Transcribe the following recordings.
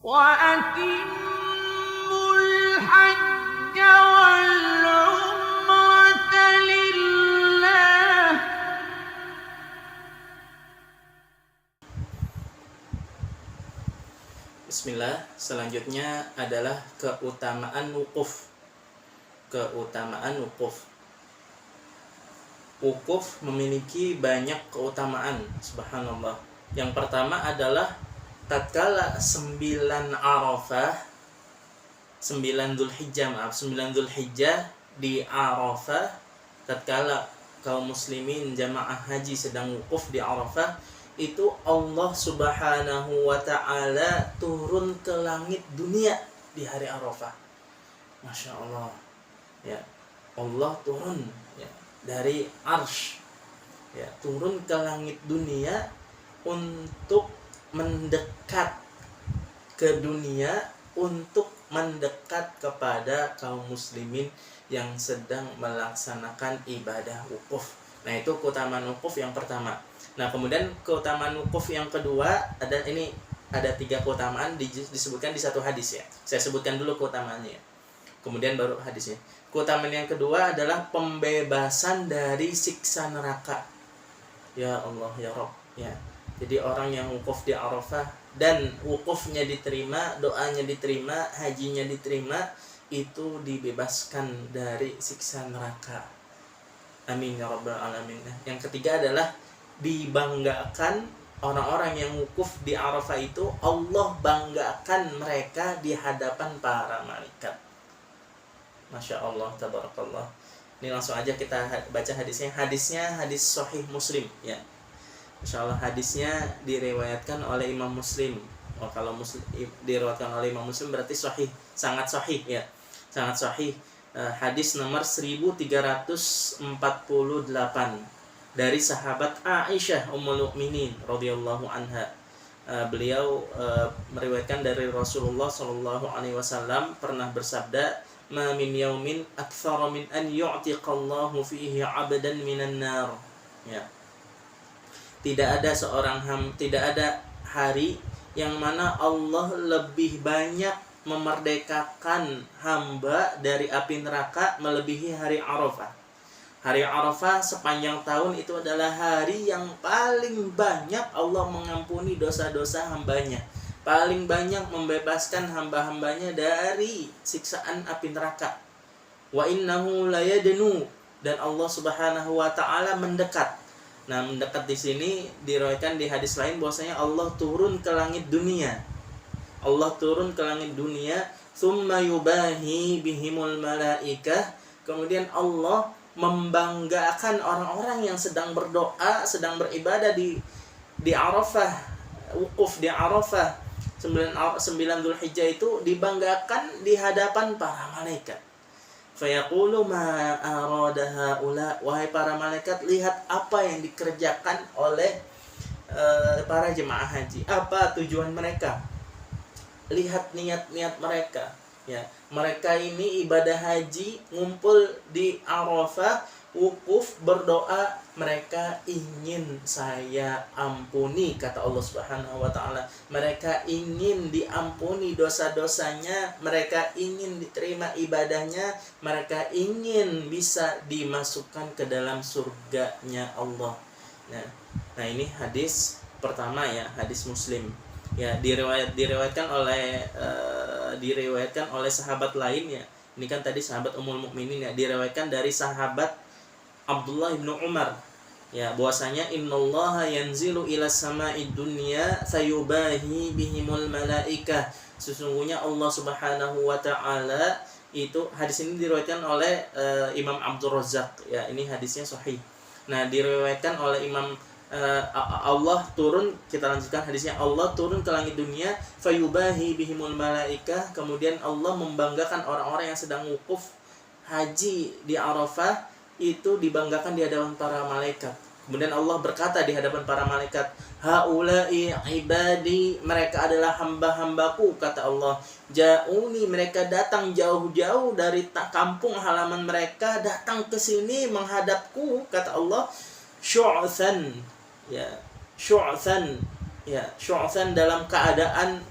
وَأَتِمُّوا الْحَجَّ وَالْعُمْرَةَ لِلَّهِ. Bismillah. Selanjutnya adalah keutamaan wukuf. Wukuf memiliki banyak keutamaan, subhanallah. Yang pertama adalah tatkala 9 Arafah, 9 Dzulhijjah di Arafah, tatkala kaum muslimin jamaah haji sedang wukuf di Arafah, itu Allah Subhanahu wa ta'ala turun ke langit dunia di hari Arafah. Masya Allah, ya, Allah turun, ya, dari arsy, ya, turun ke langit dunia untuk mendekat ke dunia, untuk mendekat kepada kaum muslimin yang sedang melaksanakan ibadah wukuf. Nah, itu keutamaan wukuf yang pertama. Nah, kemudian keutamaan wukuf yang kedua, ada 3 keutamaan disebutkan di satu hadis, ya. Saya sebutkan dulu keutamaannya, kemudian baru hadisnya. Keutamaan yang kedua adalah pembebasan dari siksa neraka. Ya Allah, ya Rabb, ya. Jadi orang yang wukuf di Arafah dan wukufnya diterima, doanya diterima, hajinya diterima, itu dibebaskan dari siksa neraka. Amin ya Rabbal Alamin. Yang ketiga adalah dibanggakan orang-orang yang wukuf di Arafah itu, Allah banggakan mereka di hadapan para malaikat. Masya Allah, tabarakallah. Ini langsung aja kita baca hadisnya. Hadisnya hadis Sahih Muslim, ya. Masya Allah, hadisnya diriwayatkan oleh Imam Muslim. Kalau diriwayatkan oleh Imam Muslim berarti sahih, sangat sahih, ya, sangat sahih. Hadis nomor 1348 dari sahabat Aisyah Ummul Mukminin radhiyallahu anha. Beliau meriwayatkan dari Rasulullah sallallahu alaihi wasallam pernah bersabda, "Ma min yaumin aktsara min an yu'tiqallahu fihi 'abdan minan nar." Ya. Tidak ada hari yang mana Allah lebih banyak memerdekakan hamba dari api neraka melebihi hari Arafah. Hari Arafah sepanjang tahun itu adalah hari yang paling banyak Allah mengampuni dosa-dosa hambanya, paling banyak membebaskan hamba-hambanya dari siksaan api neraka. Wa innahu layadnu, dan Allah Subhanahu wa ta'ala mendekat. Nah, mendekat di sini diriwayatkan di hadis lain bahwasanya Allah turun ke langit dunia. Allah turun ke langit dunia, tsumma yubahi bihimul malaikah. Kemudian Allah membanggakan orang-orang yang sedang berdoa, sedang beribadah di Arafah, wukuf di Arafah. 9 Dzulhijjah itu dibanggakan di hadapan para malaikat. Fayaqulu ma arada haula, wahai para malaikat, lihat apa yang dikerjakan oleh para jemaah haji. Apa tujuan mereka? Lihat niat-niat mereka, ya. Mereka ini ibadah haji, ngumpul di Arafah, wukuf, berdoa, mereka ingin saya ampuni, kata Allah Subhanahu wa ta'ala. Mereka ingin diampuni dosa-dosanya, mereka ingin diterima ibadahnya, mereka ingin bisa dimasukkan ke dalam surganya Allah. Nah, ini hadis pertama, ya, hadis Muslim. Ya, diriwayatkan oleh sahabat lain, ya. Ini kan tadi sahabat Ummul Mukminin, ya, diriwayatkan dari sahabat Abdullah bin Umar, ya, bahwasanya innallaha yanzilu ila sama'id dunya sayubahi bihimul malaikah. Sesungguhnya Allah Subhanahu wa ta'ala itu, hadis ini diriwayatkan oleh Imam Abdul Razzaq, ya, ini hadisnya sahih. Nah, diriwayatkan oleh Imam Allah turun, kita lanjutkan hadisnya. Allah turun ke langit dunia, fayubahi bihimul malaikah. Kemudian Allah membanggakan orang-orang yang sedang wukuf haji di Arafah, itu dibanggakan di hadapan para malaikat. Kemudian Allah berkata di hadapan para malaikat, haula'i ibadi, mereka adalah hamba-hambaku, kata Allah. Ja'uni, mereka datang jauh-jauh dari kampung halaman mereka, datang ke sini menghadapku, kata Allah. Syu'than, ya, syu'than dalam keadaan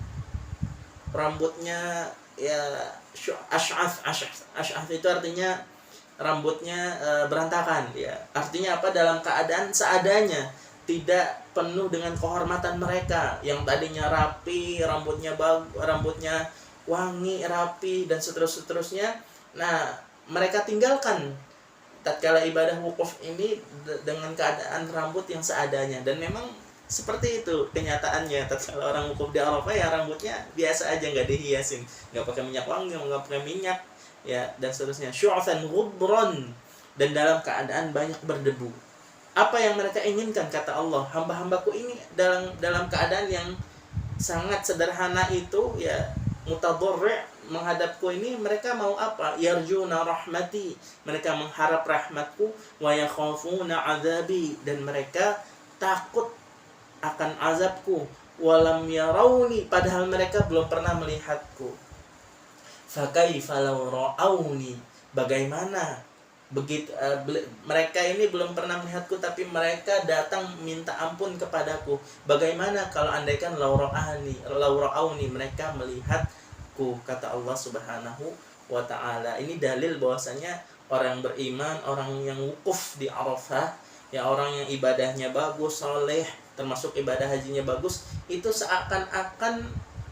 rambutnya ya ash'ath itu artinya rambutnya berantakan ya. Artinya apa? Dalam keadaan seadanya, tidak penuh dengan kehormatan mereka yang tadinya rapi, rambutnya wangi, rapi dan seterusnya. Nah, mereka tinggalkan tatkala ibadah wukuf ini dengan keadaan rambut yang seadanya, dan memang seperti itu kenyataannya. Tatkala orang wukuf di Arafah ya rambutnya biasa aja, nggak dihiasin, nggak pakai minyak wangi, nggak pakai minyak ya, dan seterusnya. Syu'fan ghubran, dan dalam keadaan banyak berdebu. Apa yang mereka inginkan, kata Allah, hamba-hambaku ini dalam keadaan yang sangat sederhana itu ya, mutadharri' menghadapku ini, mereka mau apa? Yarjuna rahmati, mereka mengharap rahmatku, wa yakhafuna azabi, dan mereka takut akan azabku, walam yarawni, padahal mereka belum pernah melihatku. Fakaifa law ra'auni, bagaimana begitu mereka ini belum pernah melihatku tapi mereka datang minta ampun kepadaku. Bagaimana kalau andaikan law ra'auni, mereka melihatku, kata Allah Subhanahu wa taala. Ini dalil bahwasanya orang beriman, orang yang wukuf di Arafah, ya orang yang ibadahnya bagus, soleh, termasuk ibadah hajinya bagus, itu seakan-akan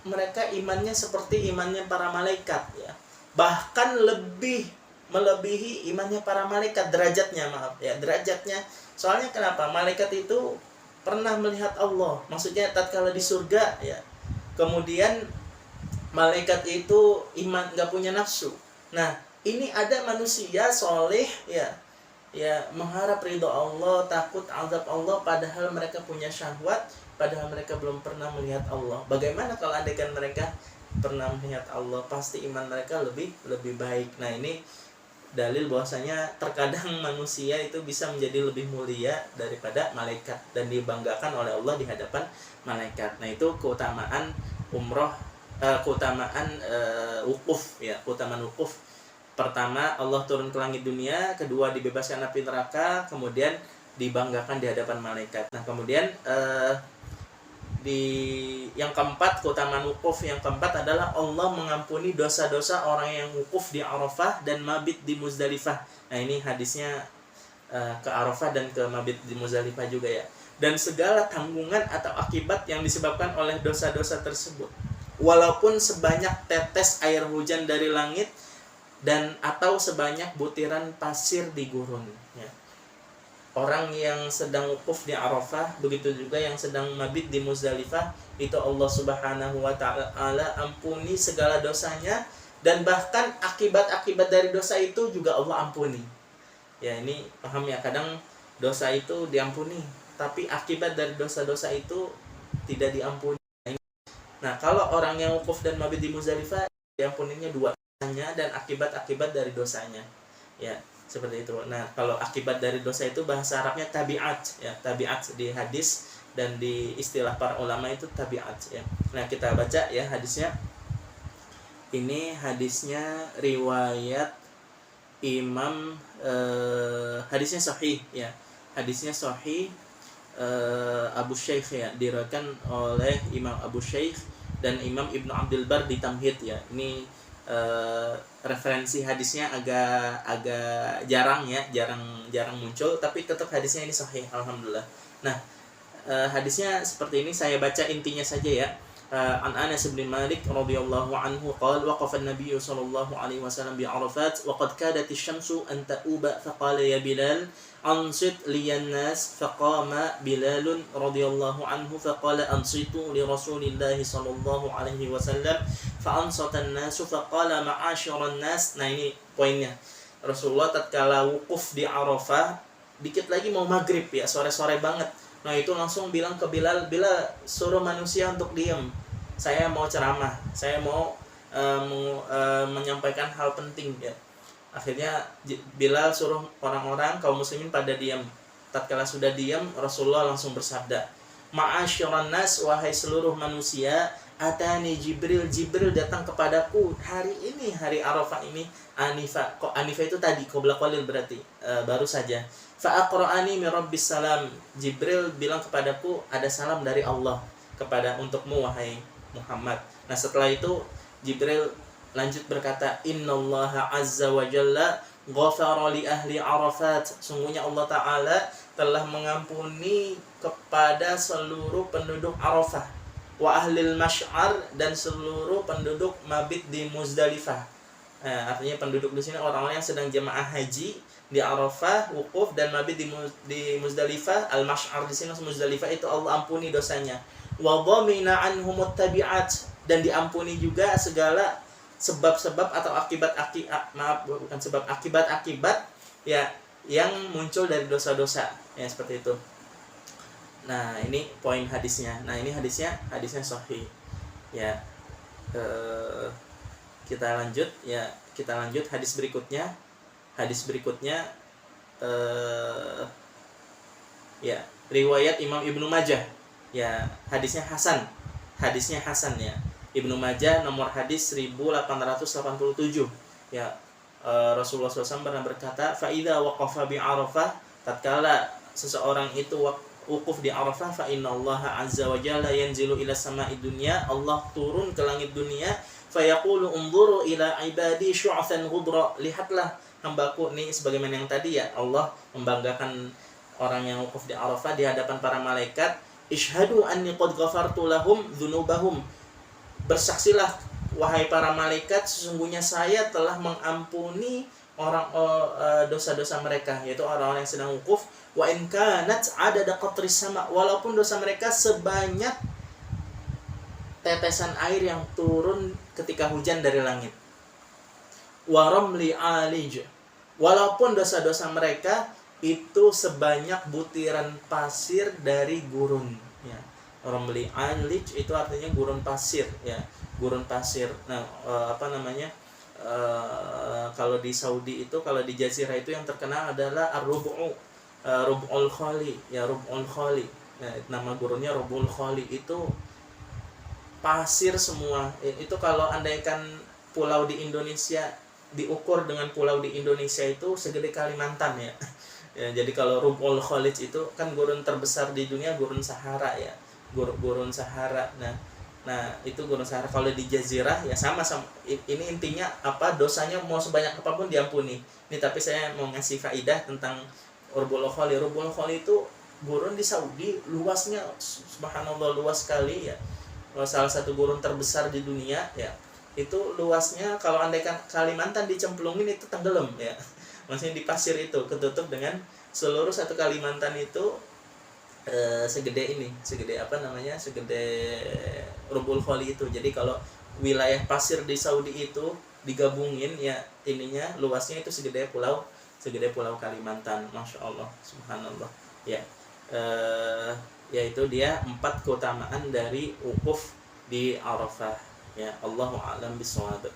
mereka imannya seperti imannya para malaikat ya. Bahkan melebihi imannya para malaikat derajatnya, derajatnya. Soalnya kenapa? Malaikat itu pernah melihat Allah. Maksudnya tatkala di surga ya. Kemudian malaikat itu iman, nggak punya nafsu. Nah, ini ada manusia soleh ya, mengharap ridho Allah, takut azab Allah, padahal mereka punya syahwat, padahal mereka belum pernah melihat Allah. Bagaimana kalau andaikan mereka pernah melihat Allah? Pasti iman mereka lebih baik. Nah, ini dalil bahwasanya terkadang manusia itu bisa menjadi lebih mulia daripada malaikat dan dibanggakan oleh Allah di hadapan malaikat. Nah, itu keutamaan umroh, keutamaan wukuf ya, keutamaan wukuf. Pertama, Allah turun ke langit dunia. Kedua, dibebaskan api neraka. Kemudian dibanggakan di hadapan malaikat. Nah, kemudian di yang keempat, keutamaan wukuf yang keempat adalah Allah mengampuni dosa-dosa orang yang wukuf di Arafah dan mabit di Muzdalifah. Nah, ini hadisnya ke Arafah dan ke mabit di Muzdalifah juga ya. Dan segala tanggungan atau akibat yang disebabkan oleh dosa-dosa tersebut, walaupun sebanyak tetes air hujan dari langit dan atau sebanyak butiran pasir di gurun ya. Orang yang sedang wukuf di Arafah, begitu juga yang sedang mabit di Muzdalifah, itu Allah Subhanahu wa taala ampuni segala dosanya, dan bahkan akibat-akibat dari dosa itu juga Allah ampuni. Ya, ini paham ya, kadang dosa itu diampuni, tapi akibat dari dosa-dosa itu tidak diampuni. Nah, kalau orang yang wukuf dan mabit di Muzdalifah, diampuninya dua, dan akibat-akibat dari dosanya ya, seperti itu. Nah, kalau akibat dari dosa itu bahasa Arabnya tabiat ya, tabiat di hadis dan di istilah para ulama itu tabiat ya. Nah, kita baca ya hadisnya. Ini hadisnya riwayat Imam, hadisnya sahih ya, hadisnya sahih, Abu Shaykh ya, diriwayatkan oleh Imam Abu Shaykh dan Imam Ibnu Abdul Bar di Tamhid ya. Ini referensi hadisnya agak jarang ya, jarang muncul, tapi tetap hadisnya ini sahih, alhamdulillah. Nah, hadisnya seperti ini, saya baca intinya saja ya. An Anas bin Malik radhiyallahu anhu qala waqafa an-nabiy sallallahu alaihi wasallam bi Arafat wa qad kadat asy-syamsu an ta'uba faqala ya Bilal ansit liyan nas faqama Bilal radhiyallahu anhu faqala ansitu li Rasulillah sallallahu alaihi wasallam fa ansata an-nas faqala ma'asyiran nas. Nah, ini poinnya. Rasulullah tatkala wukuf di Arafah, dikit lagi mau maghrib ya, sore-sore banget. Nah, itu langsung bilang ke Bilal, Bilal suruh manusia untuk diam, saya mau ceramah, saya mau menyampaikan hal penting ya. Akhirnya Bilal suruh orang-orang kaum muslimin pada diam. Tatkala sudah diam, Rasulullah langsung bersabda, ma'asyiran nas, wahai seluruh manusia, atani Jibril datang kepadaku hari ini, hari Arafah ini. Anifa, kok Anifa itu tadi, qabla qalil berarti baru saja. Fa aqra'ani min rabbis salam, Jibril bilang kepadaku ada salam dari Allah untukmu wahai Muhammad. Nah setelah itu Jibril lanjut berkata, Innallaha azza wa jalla ghafara li ahli Arafat. Sungguhnya Allah Ta'ala telah mengampuni kepada seluruh penduduk Arafah, wa ahlil masy'ar, dan seluruh penduduk mabit di Muzdalifah. Nah, artinya penduduk di sini orang-orang yang sedang jemaah haji di Arafah, wukuf, dan mabit di Muzdalifah. Al-masy'ar di sini Muzdalifah itu Allah ampuni dosanya. Wa dhamina anhumut tabi'at, dan diampuni juga segala sebab-sebab atau akibat-akibat ya yang muncul dari dosa-dosa ya, seperti itu. Nah ini poin hadisnya. Nah ini hadisnya sahih ya. Kita lanjut hadis berikutnya ya, riwayat Imam Ibnu Majah ya, hadisnya hasan ya. Ibnu Majah nomor hadis 1887 ya. Rasulullah SAW pernah berkata, fa idza waqafa bi Arafah, tatkala seseorang itu wukuf di Arafah, fa innallaha azza wa jalla yanzilu ila sama'i dunya, Allah turun ke langit dunia, fa yaqulu unzuru ila ibadi syu'athan ghudra, lihatlah hambaku nih, sebagaimana yang tadi ya, Allah membanggakan orang yang wukuf di Arafah di hadapan para malaikat, ishhadu anni qad ghafartu lahum dzunubahum, bersaksilah wahai para malaikat, sesungguhnya saya telah mengampuni dosa-dosa mereka, yaitu orang-orang yang sedang wukuf. Wa in kanat adada qatris sama, walaupun dosa mereka sebanyak tetesan air yang turun ketika hujan dari langit. Wa ramli alij, walaupun dosa-dosa mereka itu sebanyak butiran pasir dari gurun ya. Ramli alij itu artinya gurun pasir ya, gurun pasir. Nah, kalau di Saudi itu, kalau di Jazirah itu yang terkenal adalah Rub'ul Khali ya, Rub'ul Khali. Nah, nama gurunnya Rub'ul Khali, itu pasir semua. Itu kalau andaikan pulau di Indonesia diukur dengan pulau di Indonesia itu segede Kalimantan ya. Ya, jadi kalau Rub'ul Khalid itu kan gurun terbesar di dunia, gurun Sahara ya. Gurun Sahara. Nah, itu gurun Sahara. Kalau di Jazirah ya sama. Ini intinya apa? Dosanya mau sebanyak apapun diampuni. Ini tapi saya mau ngasih faidah tentang Rub'ul Khali. Rub'ul Khali itu gurun di Saudi, luasnya subhanallah luas sekali ya. Salah satu gurun terbesar di dunia ya. Itu luasnya kalau andaikan Kalimantan dicemplungin itu tenggelam ya. Maksudnya di pasir itu ketutup dengan seluruh satu Kalimantan itu segede Rub'ul Khali itu. Jadi kalau wilayah pasir di Saudi itu digabungin ya, ininya luasnya itu segede pulau Kalimantan. Masya Allah, subhanallah ya. Yaitu dia 4 keutamaan dari wukuf di Arafah ya. Allahu a'lam bishawab.